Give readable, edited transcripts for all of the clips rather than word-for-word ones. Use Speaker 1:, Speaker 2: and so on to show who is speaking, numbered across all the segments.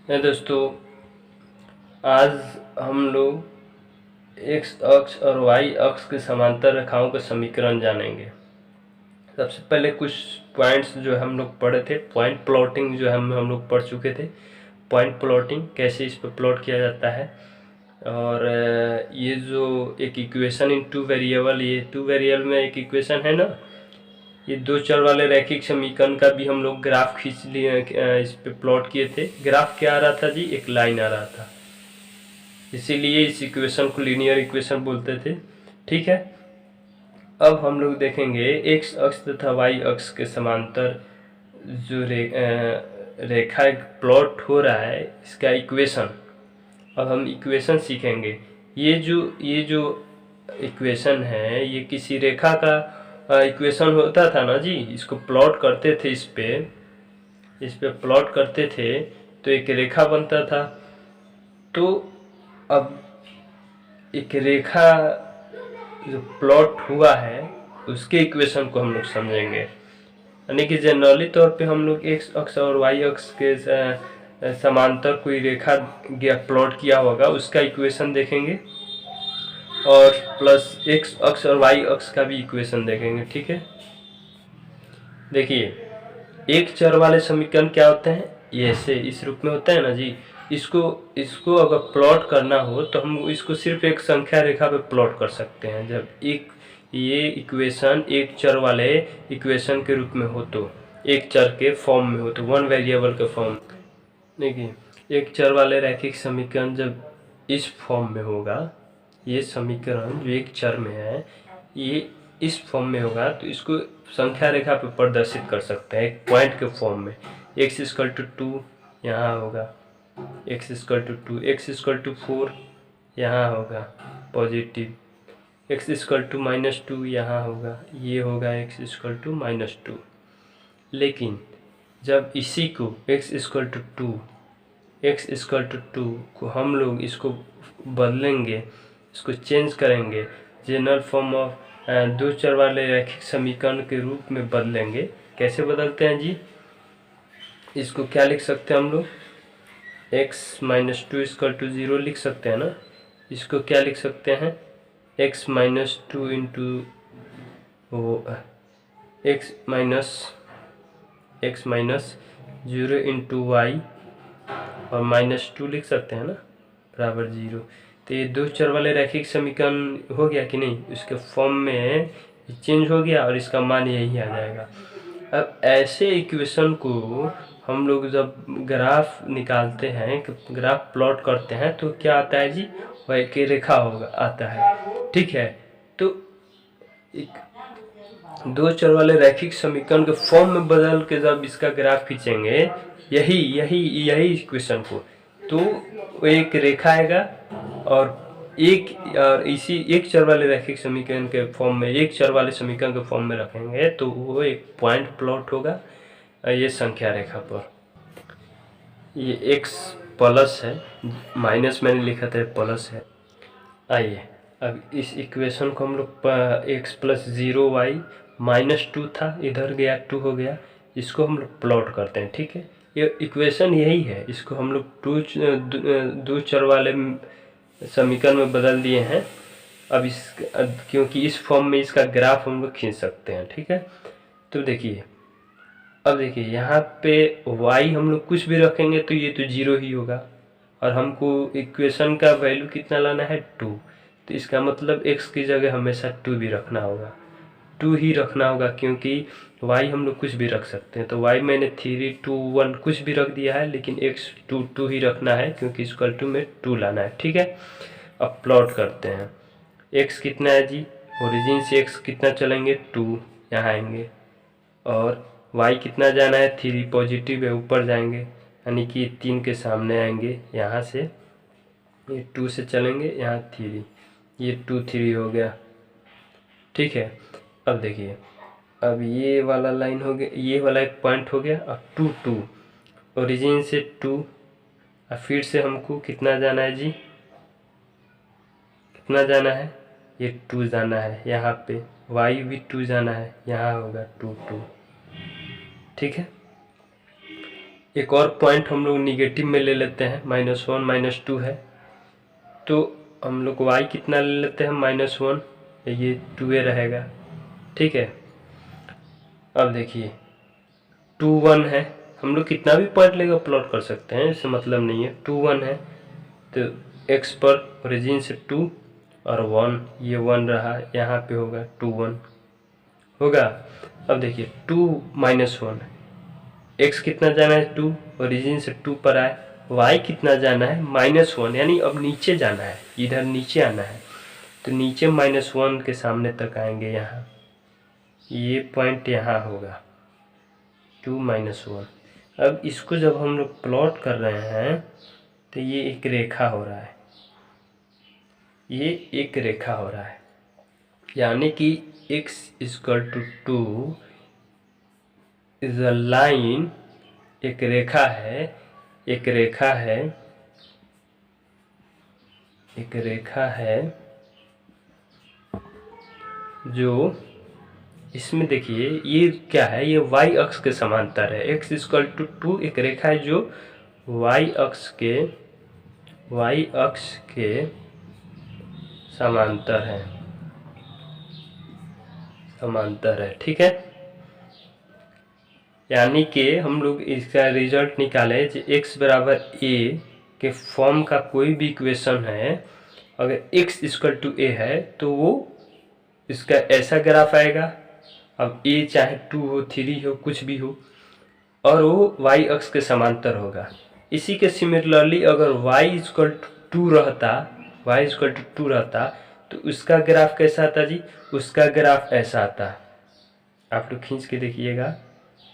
Speaker 1: दोस्तों, आज हम लोग एक्स अक्ष और वाई अक्ष के समांतर रेखाओं के समीकरण जानेंगे। सबसे पहले कुछ पॉइंट्स जो हम लोग पढ़े थे, पॉइंट प्लॉटिंग जो हम लोग पढ़ चुके थे। पॉइंट प्लॉटिंग कैसे इस पर प्लॉट किया जाता है, और ये जो एक इक्वेशन इन टू वेरिएबल, ये टू वेरिएबल में एक इक्वेशन है ना, ये दो चर वाले रैखिक समीकरण का भी हम लोग ग्राफ खींच लिए, इस पे प्लॉट किए थे। ग्राफ क्या आ रहा था जी? एक लाइन आ रहा था, इसीलिए इस इक्वेशन को लीनियर इक्वेशन बोलते थे। ठीक है, अब हम लोग देखेंगे एक्स अक्ष तथा वाई अक्ष के समांतर जो रेखा प्लॉट हो रहा है, इसका इक्वेशन। अब हम इक्वेशन सीखेंगे। ये जो इक्वेशन है, ये किसी रेखा का इक्वेशन होता था ना जी। इसको प्लॉट करते थे, इस पे प्लॉट करते थे तो एक रेखा बनता था। तो अब एक रेखा जो प्लॉट हुआ है, उसके इक्वेशन को हम लोग समझेंगे। यानी कि जनरली तौर पे हम लोग एक्स अक्ष और वाई अक्ष के समांतर कोई रेखा प्लॉट किया होगा, उसका इक्वेशन देखेंगे, और प्लस एक्स अक्ष और वाई अक्ष का भी इक्वेशन देखेंगे। ठीक है, देखिए एक चर वाले समीकरण क्या होते हैं, ये ऐसे इस रूप में होता है ना जी। इसको अगर प्लॉट करना हो तो हम इसको सिर्फ एक संख्या रेखा पे प्लॉट कर सकते हैं। जब ये इक्वेशन एक चर वाले इक्वेशन के रूप में हो, तो एक चर के फॉर्म में हो, तो वन वेरिएबल के फॉर्म। देखिए, एक चर वाले रैखिक समीकरण जब इस फॉर्म में होगा, ये समीकरण जो एक चर में है, ये इस फॉर्म में होगा, तो इसको संख्या रेखा पे प्रदर्शित कर सकते हैं एक पॉइंट के फॉर्म में। x इक्वल टू 2 यहाँ होगा, x equal to 2, x equal to 4 यहाँ होगा पॉजिटिव, x इक्वल टू -2 यहाँ होगा, ये होगा x इक्वल टू -2। लेकिन जब इसी को x इक्वल टू 2 को हम लोग इसको बदलेंगे, इसको चेंज करेंगे, जनरल फॉर्म ऑफ दो चर वाले रैखिक समीकरण के रूप में बदलेंगे। कैसे बदलते हैं जी? इसको क्या लिख सकते हैं हम लोग? x - 2 इक्वल टू 0 लिख सकते हैं ना। इसको क्या लिख सकते हैं? x - 2 into x minus 0 into y, और -2 लिख सकते हैं ना, बराबर 0। तो ये दो चर वाले रैखिक समीकरण हो गया कि नहीं? इसके फॉर्म में चेंज हो गया और इसका मान यही आ जाएगा। अब ऐसे इक्वेशन को हम लोग जब ग्राफ निकालते हैं, ग्राफ प्लॉट करते हैं, तो क्या आता है जी? वह एक रेखा होगा, आता है। ठीक है, तो दो चर वाले रैखिक समीकरण के फॉर्म में बदल के जब इसका ग्राफ खींचेंगे, यही इक्वेशन को, तो वो एक रेखा आएगा, और इसी एक चर वाले रैखिक समीकरण के फॉर्म में, एक चर वाले समीकरण के फॉर्म में रखेंगे, तो वो एक पॉइंट प्लॉट होगा ये संख्या रेखा पर। ये x प्लस है, माइनस मैंने लिखा था, प्लस है। आइए अब इस इक्वेशन को हम लोग x प्लस 0y -2 था, इधर गया 2 हो गया, इसको हम लोग प्लॉट करते हैं। ठीक है, ये इक्वेशन यही है, इसको हम लोग दो चर वाले समीकरण में बदल दिए हैं। अब क्योंकि इस फॉर्म में इसका ग्राफ हम लोग खींच सकते हैं। ठीक है, तो देखिए, अब देखिए यहाँ पे y हम लोग कुछ भी रखेंगे तो ये तो 0 ही होगा, और हमको इक्वेशन का वैल्यू कितना लाना है? 2। तो इसका मतलब x की जगह हमेशा 2 भी रखना होगा, 2 ही रखना होगा, क्योंकि y हम लोग कुछ भी रख सकते हैं। तो y मैंने 3, 2, 1 कुछ भी रख दिया है, लेकिन x 2 ही रखना है, क्योंकि इक्वल टू में 2 लाना है। ठीक है, अब प्लॉट करते हैं। x कितना है जी? ओरिजिन से x कितना चलेंगे? 2 यहाँ आएंगे, और y कितना जाना है? 3 पॉजिटिव है, ऊपर जाएंगे, यानी कि 3 के सामने आएंगे, यहाँ से ये 2 से चलेंगे, यहाँ 3, ये 2, 3 हो गया। ठीक है, अब देखिए, अब ये वाला लाइन हो गया, ये वाला एक पॉइंट हो गया, अब 2, 2 ओरिजिन से 2, अब फिर से हमको कितना जाना है जी? कितना जाना है? ये 2 जाना है, यहाँ पे y भी 2 जाना है, यहाँ होगा 2, 2। ठीक है, एक और पॉइंट हम लोग निगेटिव में ले लेते हैं, -1 -2 है, तो हम लोग y कितना ले लेते हैं -1, ये 2a रहेगा, ठीक है। अब देखिए 2 1 है, हम लोग कितना भी पॉइंट लेकर प्लॉट कर सकते हैं, इससे मतलब नहीं है। 2 1 है तो x पर ओरिजिन से 2 और 1, ये 1 रहा, यहाँ पे होगा 2 1 होगा। अब देखिए 2 -1, x कितना जाना है 2, ओरिजिन से 2 पर आए, y कितना जाना है -1, यानी अब नीचे जाना है, इधर नीचे आना है, तो नीचे -1 के सामने तक आएंगे, यहाँ ये पॉइंट यहाँ होगा 2 -1। अब इसको जब हम लोग प्लॉट कर रहे हैं तो ये एक रेखा हो रहा है, ये एक रेखा हो रहा है, यानी कि x = 2 इज अ लाइन, एक रेखा है, एक रेखा है, एक रेखा है जो इसमें देखिए ये क्या है, ये y अक्ष के समांतर है। x = 2 एक रेखा है जो y अक्ष के समांतर है, समांतर है, ठीक है। यानी कि हम लोग इसका रिजल्ट निकाले जो x बराबर a के फॉर्म का कोई भी इक्वेशन है, अगर x = a है तो वो इसका ऐसा ग्राफ आएगा। अब a चाहे 2 हो 3 हो कुछ भी हो, और वो y अक्ष के समांतर होगा। इसी के सिमिलरली अगर y = 2 रहता तो उसका ग्राफ कैसा आता जी, उसका ग्राफ ऐसा आता, आप लोग खींच के देखिएगा,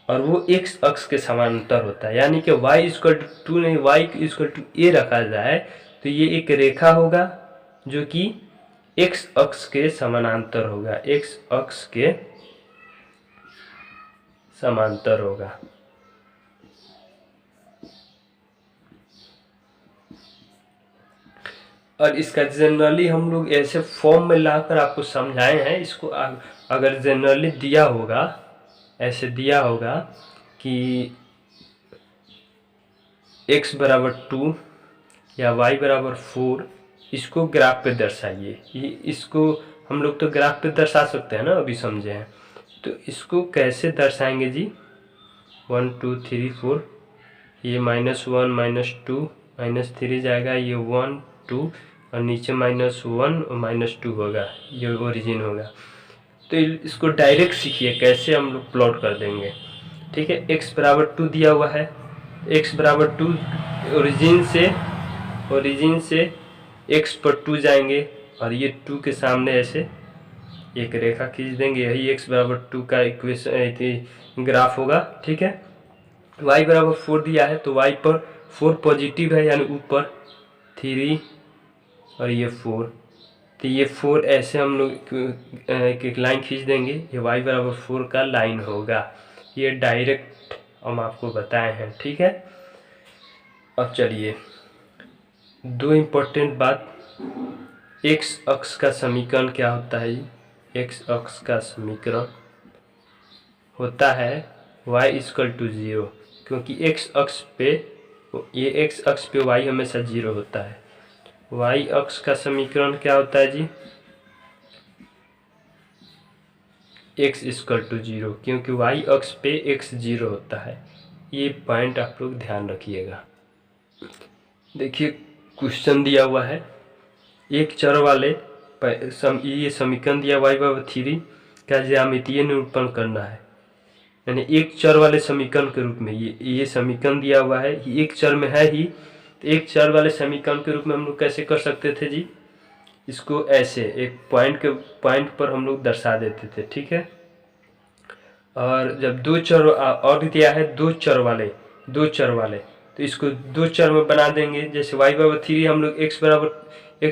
Speaker 1: और वो x अक्ष के समांतर होता है। यानी कि y = 2 नहीं, y = a रखा जाए तो ये एक रेखा होगा जो कि x अक्ष के समानांतर होगा, x अक्ष के समांतर होगा। और इसका जनरली हम लोग ऐसे फॉर्म में लाकर आपको समझाए हैं। इसको अगर जनरली दिया होगा, ऐसे दिया होगा कि x = 2 या y = 4, इसको ग्राफ पे दर्शाइए। ये इसको हम लोग तो ग्राफ पे दर्शा सकते हैं ना, अभी समझे हैं। तो इसको कैसे दर्शाएंगे जी, 1 2 3 4, ये -1 -2 -3 जाएगा, ये 1 2 और नीचे -1 और -2 होगा, ये ओरिजिन होगा। तो इसको डायरेक्ट सीखिए कैसे हम लोग प्लॉट कर देंगे, ठीक है। x = 2 दिया हुआ है, x = 2, ओरिजिन से x पर 2 जाएंगे और ये 2 के सामने ऐसे एक रेखा खींच देंगे, यही x = 2 का इक्वेशन ग्राफ होगा, ठीक है। y = 4 दिया है तो y पर 4 पॉजिटिव है, यानी ऊपर 3 और ये 4, तो ये 4 ऐसे हम लोग एक लाइन खींच देंगे, ये y = 4 का लाइन होगा। ये डायरेक्ट हम आपको बताए हैं, ठीक है। अब चलिए दो इम्पोर्टेंट बात, x अक्ष का समीकरण क्या होता है, x अक्ष का समीकरण होता है y = 0, क्योंकि x अक्ष पे y हमेशा 0 होता है। y अक्ष का समीकरण क्या होता है जी, x = 0, क्योंकि y अक्ष पे x 0 होता है। ये पॉइंट आप लोग ध्यान रखिएगा। देखिए क्वेश्चन दिया हुआ है, एक चर वाले ये समीकरण दिया y = 3 का ज्यामितीय निरूपण करना है, यानी एक चर वाले समीकरण के रूप में ये समीकरण दिया हुआ है, ये एक चर में है ही, तो एक चर वाले समीकरण के रूप में हम लोग कैसे कर सकते थे जी, इसको ऐसे एक पॉइंट पर हम लोग दर्शा देते थे, ठीक है। और जब दो चर और दिया है, दो चर वाले तो इसको दो चर में बना देंगे। जैसे y = 3 हम लोग x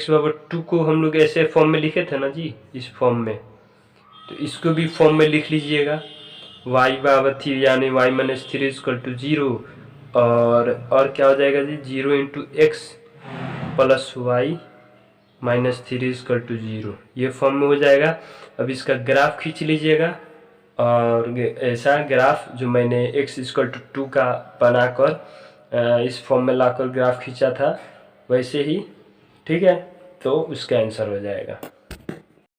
Speaker 1: = 2 को हम लोग ऐसे फॉर्म में लिखे थे ना जी, इस फॉर्म में, तो इसको भी फॉर्म में लिख लीजिएगा, y = 3 यानी y - 3 = 0, और क्या हो जाएगा जी, 0 × x + y - 3 = 0, ये फॉर्म में हो जाएगा। अब इसका ग्राफ खींच लीजिएगा, और ऐसा ग्राफ जो मैंने x=2 का बनाकर इस फॉर्म में लाकर ग्राफ खींचा था वैसे ही, ठीक है, तो उसका आंसर हो जाएगा।